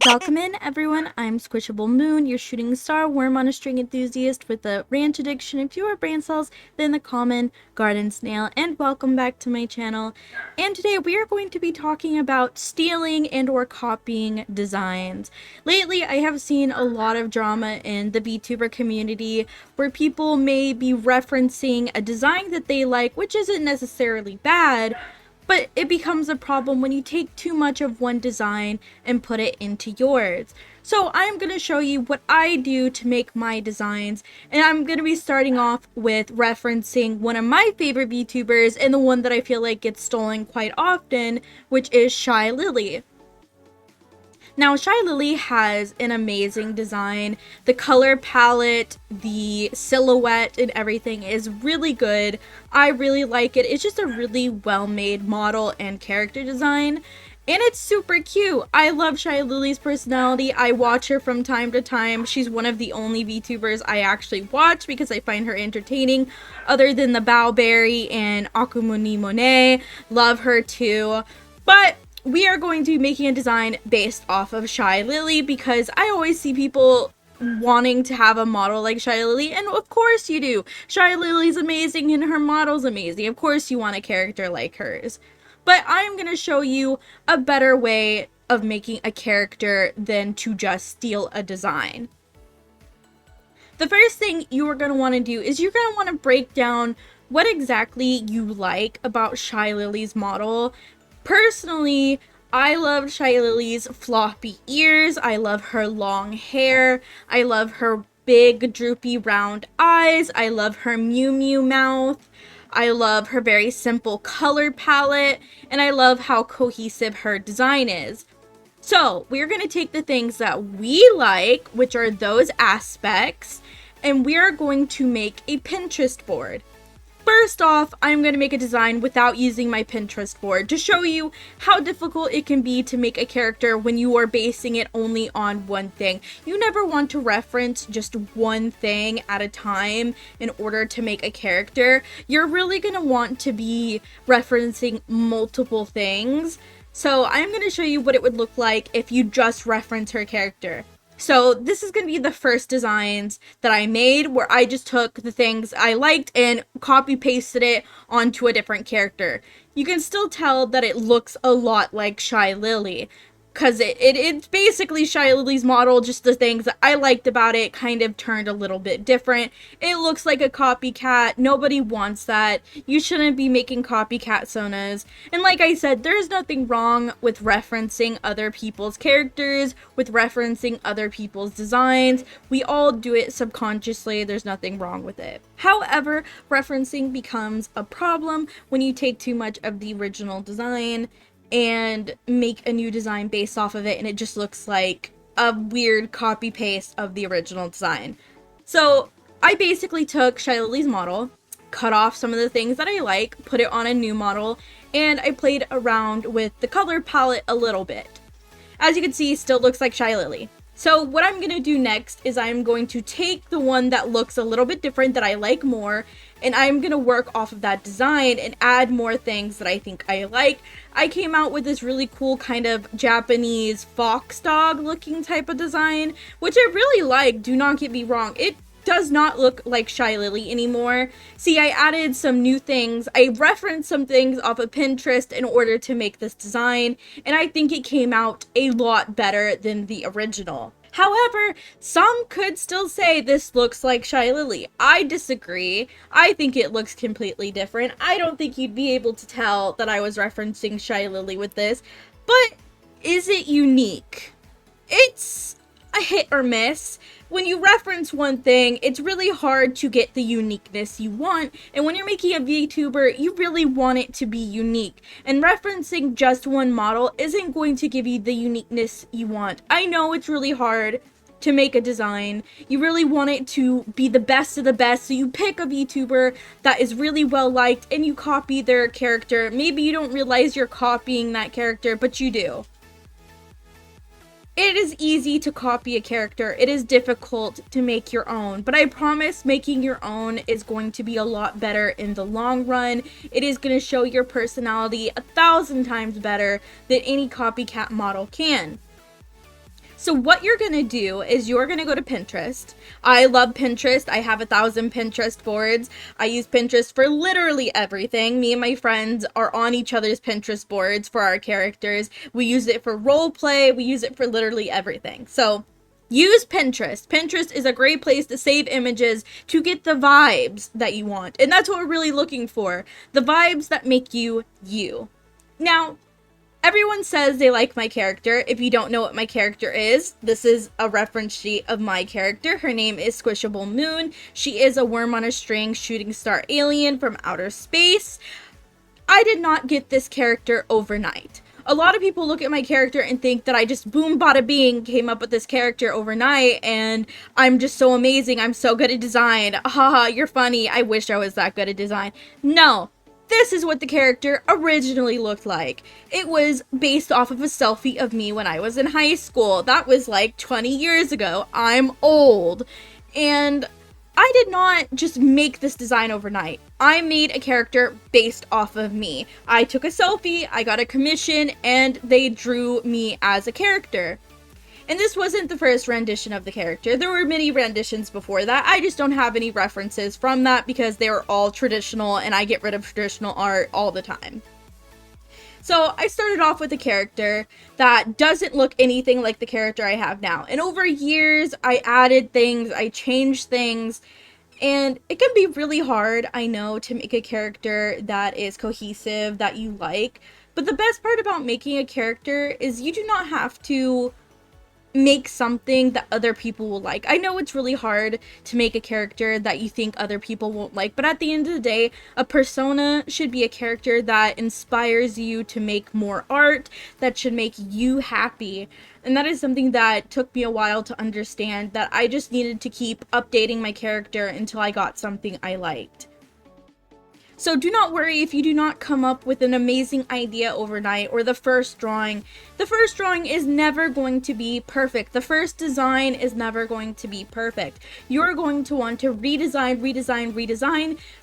Welcome in, everyone. I'm SquishableMoon, your shooting star worm on a string enthusiast with a ranch addiction and fewer brain cells than the common garden snail, and welcome back to my channel. And today we are going to be talking about stealing and or copying designs. Lately, I have seen a lot of drama in the VTuber community where people may be referencing a design that they like, which isn't necessarily bad, but it becomes a problem when you take too much of one design and put it into yours. So I'm going to show you what I do to make my designs, and I'm going to be starting off with referencing one of my favorite VTubers and the one that I feel like gets stolen quite often, which is Shy Lily. Now, Shy Lily has an amazing design. The color palette, the silhouette, and everything is really good. I really like it. It's just a really well-made model and character design. And it's super cute. I love Shy Lily's personality. I watch her from time to time. She's one of the only VTubers I actually watch because I find her entertaining. Other than the Bowberry and Akumuni Monet. Love her too. But we are going to be making a design based off of Shy Lily because I always see people wanting to have a model like Shy Lily, and of course you do. Shy Lily's amazing and her model's amazing. Of course you want a character like hers. But I'm going to show you a better way of making a character than to just steal a design. The first thing you are going to want to do is you're going to want to break down what exactly you like about Shy Lily's model. Personally, I love Shy Lily's floppy ears, I love her long hair, I love her big droopy round eyes, I love her Mew Mew mouth, I love her very simple color palette, and I love how cohesive her design is. So, we're going to take the things that we like, which are those aspects, and we are going to make a Pinterest board. First off, I'm going to make a design without using my Pinterest board to show you how difficult it can be to make a character when you are basing it only on one thing. You never want to reference just one thing at a time in order to make a character. You're really going to want to be referencing multiple things. So I'm going to show you what it would look like if you just reference her character. So this is going to be the first designs that I made where I just took the things I liked and copy pasted it onto a different character. You can still tell that it looks a lot like Shy Lily because it's basically Shy Lily's model, just the things that I liked about it kind of turned a little bit different. It looks like a copycat. Nobody wants that. You shouldn't be making copycat sonas. And like I said, there's nothing wrong with referencing other people's characters, with referencing other people's designs. We all do it subconsciously. There's nothing wrong with it. However, referencing becomes a problem when you take too much of the original design and make a new design based off of it, and it just looks like a weird copy paste of the original design. So I basically took Shy Lily's model, cut off some of the things that I like, put it on a new model, and I played around with the color palette a little bit. As you can see, still looks like Shy Lily. So what I'm going to do next is I'm going to take the one that looks a little bit different that I like more, and I'm going to work off of that design and add more things that I think I like. I came out with this really cool kind of Japanese fox dog looking type of design, which I really like, do not get me wrong. It does not look like Shy Lily anymore. See, I added some new things. I referenced some things off of Pinterest in order to make this design, and I think it came out a lot better than the original. However, some could still say this looks like Shy Lily. I disagree. I think it looks completely different. I don't think you'd be able to tell that I was referencing Shy Lily with this, but is it unique? It's a hit or miss. When you reference one thing, it's really hard to get the uniqueness you want, and when you're making a VTuber, you really want it to be unique, and referencing just one model isn't going to give you the uniqueness you want. I know it's really hard to make a design. You really want it to be the best of the best, so you pick a VTuber that is really well liked and you copy their character. Maybe you don't realize you're copying that character, but you do. It is easy to copy a character. It is difficult to make your own, but I promise making your own is going to be a lot better in the long run. It is going to show your personality 1,000 times better than any copycat model can. So what you're gonna do is you're gonna go to Pinterest. I love Pinterest. I have 1,000 Pinterest boards. I use Pinterest for literally everything. Me and my friends are on each other's Pinterest boards for our characters. We use it for role play. We use it for literally everything. So use Pinterest. Pinterest is a great place to save images to get the vibes that you want. And that's what we're really looking for. The vibes that make you you. Now, everyone says they like my character. If you don't know what my character is, this is a reference sheet of my character. Her name is SquishableMoon. She is a worm on a string shooting star alien from outer space. I did not get this character overnight. A lot of people look at my character and think that I just boom bada bing came up with this character overnight and I'm just so amazing. I'm so good at design. Haha, you're funny. I wish I was that good at design. No. This is what the character originally looked like. It was based off of a selfie of me when I was in high school. That was like 20 years ago. I'm old. And I did not just make this design overnight. I made a character based off of me. I took a selfie, I got a commission, and they drew me as a character. And this wasn't the first rendition of the character. There were many renditions before that. I just don't have any references from that because they were all traditional and I get rid of traditional art all the time. So I started off with a character that doesn't look anything like the character I have now. And over years, I added things, I changed things, and it can be really hard, I know, to make a character that is cohesive, that you like. But the best part about making a character is you do not have to make something that other people will like. I know it's really hard to make a character that you think other people won't like, but at the end of the day, a persona should be a character that inspires you to make more art, that should make you happy. And that is something that took me a while to understand, that I just needed to keep updating my character until I got something I liked. So do not worry if you do not come up with an amazing idea overnight or the first drawing. The first drawing is never going to be perfect. The first design is never going to be perfect. You're going to want to redesign,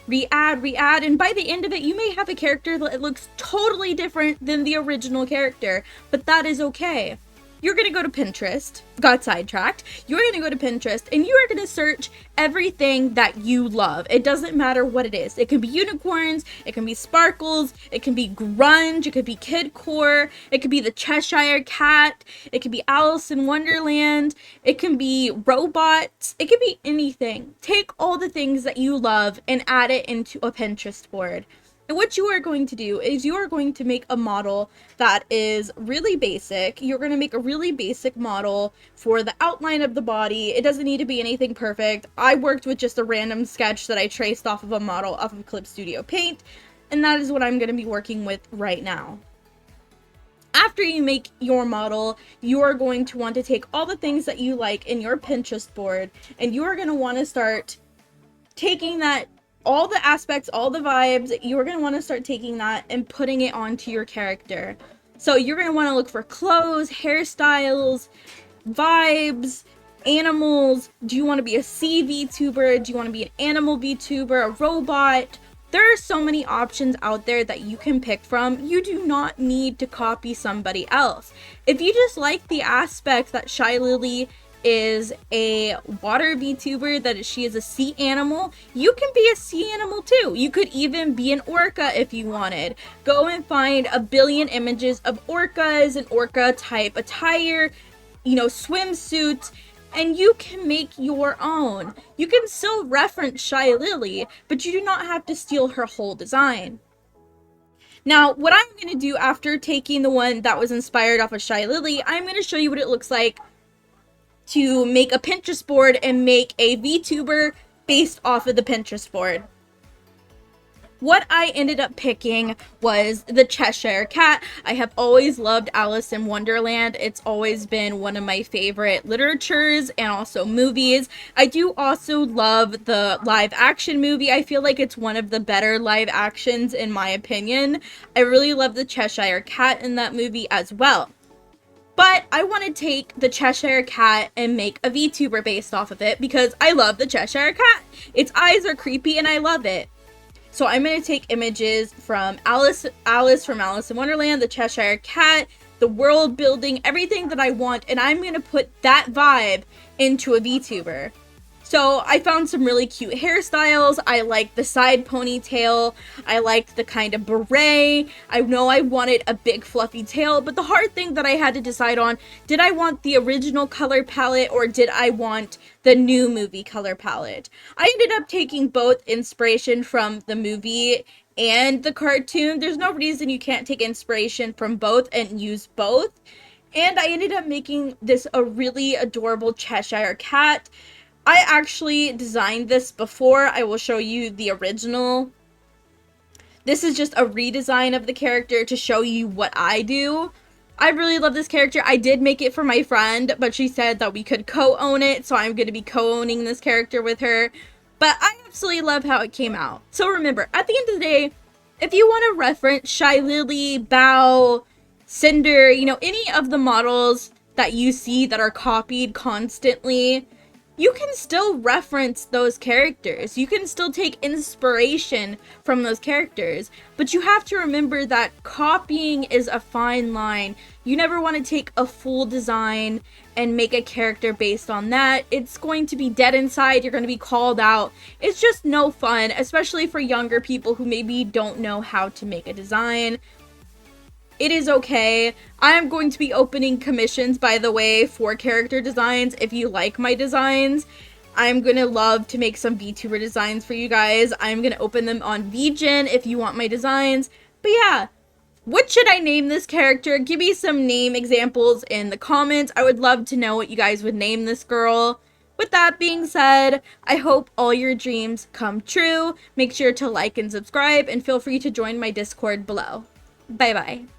re-add, and by the end of it, you may have a character that looks totally different than the original character, but that is okay. You're going to go to Pinterest, got sidetracked, you're going to go to Pinterest and you are going to search everything that you love. It doesn't matter what it is. It can be unicorns, it can be sparkles, it can be grunge, it could be kidcore, it could be the Cheshire Cat, it could be Alice in Wonderland, it can be robots, it could be anything. Take all the things that you love and add it into a Pinterest board. And what you are going to do is you are going to make a model that is really basic. You're going to make a really basic model for the outline of the body. It doesn't need to be anything perfect. I worked with just a random sketch that I traced off of a model off of Clip Studio Paint, and that is what I'm going to be working with right now. After you make your model, you are going to want to take all the things that you like in your Pinterest board, and you are going to want to start taking that, all the aspects, all the vibes, you're going to want to start taking that and putting it onto your character. So you're going to want to look for clothes, hairstyles, vibes, animals. Do you want to be a sea VTuber? Do you want to be an animal VTuber, a robot? There are so many options out there that you can pick from. You do not need to copy somebody else. If you just like the aspect that Shy Lily is a water VTuber, that she is a sea animal, you can be a sea animal too. You could even be an orca if you wanted. Go and find a billion images of orcas and orca type attire, swimsuits, and you can make your own. You can still reference Shy Lily, but you do not have to steal her whole design. Now, what I'm going to do after taking the one that was inspired off of Shy Lily, I'm going to show you what it looks like to make a Pinterest board and make a VTuber based off of the Pinterest board. What I ended up picking was the Cheshire Cat. I have always loved Alice in Wonderland. It's always been one of my favorite literatures and also movies. I do also love the live action movie. I feel like it's one of the better live actions in my opinion. I really love the Cheshire Cat in that movie as well. But I want to take the Cheshire Cat and make a VTuber based off of it because I love the Cheshire Cat. Its eyes are creepy and I love it. So I'm going to take images from Alice from Alice in Wonderland, the Cheshire Cat, the world building, everything that I want, and I'm gonna put that vibe into a VTuber. So I found some really cute hairstyles. I liked the side ponytail. I liked the kind of beret. I know I wanted a big fluffy tail, but the hard thing that I had to decide on, did I want the original color palette or did I want the new movie color palette? I ended up taking both inspiration from the movie and the cartoon. There's no reason you can't take inspiration from both and use both. And I ended up making this a really adorable Cheshire cat. I actually designed this before. I will show you the original. This is just a redesign of the character to show you what I do. I really love this character. I did make it for my friend, but she said that we could co-own it, so I'm going to be co-owning this character with her. But I absolutely love how it came out. So remember, at the end of the day, if you want to reference Shy Lily, Bao, Cinder, you know, any of the models that you see that are copied constantly, you can still reference those characters. You can still take inspiration from those characters. But you have to remember that copying is a fine line. You never want to take a full design and make a character based on that. It's going to be dead inside. You're going to be called out. It's just no fun, especially for younger people who maybe don't know how to make a design. It is okay. I am going to be opening commissions, by the way, for character designs. If you like my designs, I'm gonna love to make some VTuber designs for you guys. I'm gonna open them on VGen if you want my designs. But yeah, what should I name this character? Give me some name examples in the comments. I would love to know what you guys would name this girl. With that being said, I hope all your dreams come true. Make sure to like and subscribe, and feel free to join my Discord below. Bye bye.